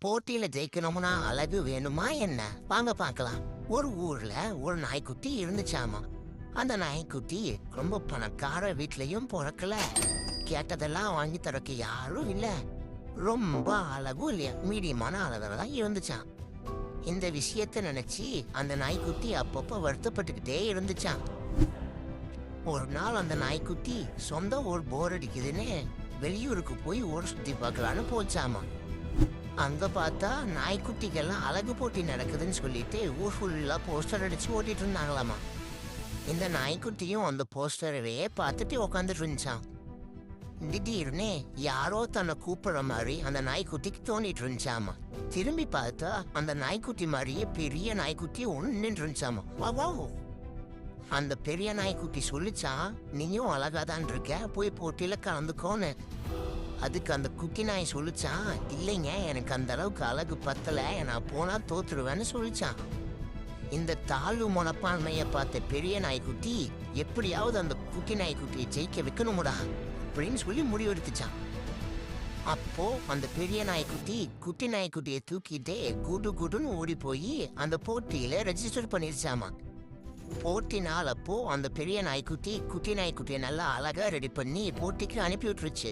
போட்டியில ஜெயிக்கணும்னா அழகு வேணுமா என்ன? வாங்க பார்க்கலாம். ஒரு ஊர்ல ஒரு நாய்க்குட்டி இருந்துச்சாமா. அந்த நாய்க்குட்டி ரொம்ப பணக்கார வீட்லயும் பிறக்கல. கேட்டதெல்லாம் வாங்கி தரக்கு யாரும் இல்ல. ரொம்ப அழகும் இல்லையா, மீடியமான அளவுல தான் இருந்துச்சான். இந்த விஷயத்த நினைச்சு அந்த நாய்க்குட்டி அப்பப்போ வருத்தப்பட்டுக்கிட்டே இருந்துச்சான். ஒரு நாள் அந்த நாய்க்குட்டி சொந்த ஊர் போர் அடிக்குதுன்னு வெளியூருக்கு போய் ஊர் சுத்தி பார்க்கலான்னு போச்சாமா. அங்க பார்த்தா நாய்க்குட்டிக்கெல்லாம் அழகு போட்டி நடக்குதுன்னு சொல்லிட்டு ஊர் ஃபுல்லா போஸ்டர் அடிச்சு ஓட்டிட்டு இருந்தாங்களாமா. இந்த நாய்க்குட்டியும் அந்த போஸ்டரவே பார்த்துட்டு உக்காந்துட்டு இருந்துச்சான். திடீர்னு யாரோ தன்னை கூப்பிடுற மாதிரி அந்த நாய்க்குட்டிக்கு தோண்டிட்டு இருந்துச்சாமா. திரும்பி பார்த்தா அந்த நாய்க்குட்டி மாதிரியே பெரிய நாய்க்குட்டி ஒன்று நின்று இருந்துச்சாமா. வா அந்த பெரிய நாய்க்குட்டி சொல்லிச்சான், நீயும் அழகாதான் இருக்க, போய் போட்டியில கலந்துக்கோன்னு. அதுக்கு அந்த குட்டி நாய் சொல்லிச்சான், இல்லைங்க எனக்கு அந்த அளவுக்கு அழகு பத்தல, நான் போனா தோத்துருவேன்னு சொல்லிச்சான். இந்த தாழ்வு மனப்பான்மையை பார்த்த பெரிய நாய்க்குட்டி எப்படியாவது அந்த குட்டி நாய்க்குட்டியை ஜெயிக்க வைக்கணும்டா அப்படின்னு சொல்லி முடிவெடுத்துச்சான். அப்போ அந்த பெரிய நாய்க்குட்டி குட்டி நாய்க்குட்டியை தூக்கிட்டே குடு குடுன்னு ஓடி போய் அந்த போட்டியில ரெஜிஸ்டர் பண்ணிருச்சாமா. போட்டி நாள் அப்போ அந்த பெரிய நாய்க்குட்டி குட்டி நாய்க்குட்டியை நல்லா அழகா ரெடி பண்ணி போட்டிக்கு அனுப்பி விட்டுருச்சு.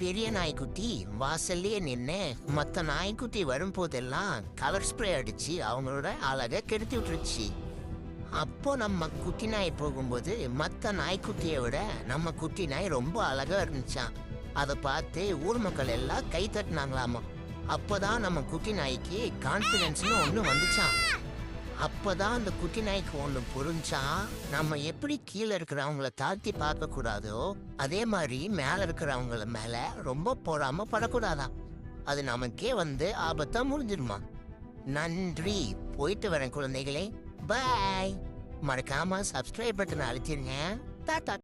பெரிய நாய்க்குட்டி வாசல்லே நின்று மற்ற நாய்க்குட்டி வரும்போதெல்லாம் கலர் ஸ்ப்ரே அடிச்சு அவங்களோட அழகை கெடுத்து விட்டுருச்சு. அப்போ நம்ம குட்டி நாய் போகும்போது மற்ற நாய்க்குட்டியை விட நம்ம குட்டி நாய் ரொம்ப அழகா இருந்துச்சான். அதை பார்த்து ஊர் மக்கள் எல்லாம் கை தட்டினாங்களாமா. அப்போதான் நம்ம குட்டி நாய்க்கு கான்ஃபிடென்ஸ்னு ஒன்று வந்துச்சான். அப்பதான் அந்த குட்டி நாய்க்கு ஒன்று புரிஞ்சா, நம்ம எப்படி கீழே இருக்கிறவங்கள தாழ்த்தி பார்க்க கூடாதோ அதே மாதிரி மேல இருக்கிறவங்கள மேல ரொம்ப பொறாம படக்கூடாதான். அது நமக்கே ஆபத்தா முடிஞ்சிருமா. நன்றி, போயிட்டு வரேன் குழந்தைகளே, பாய். மறக்காம சப்ஸ்கிரைப் பட்டன் அழுத்திருங்க. டாடா.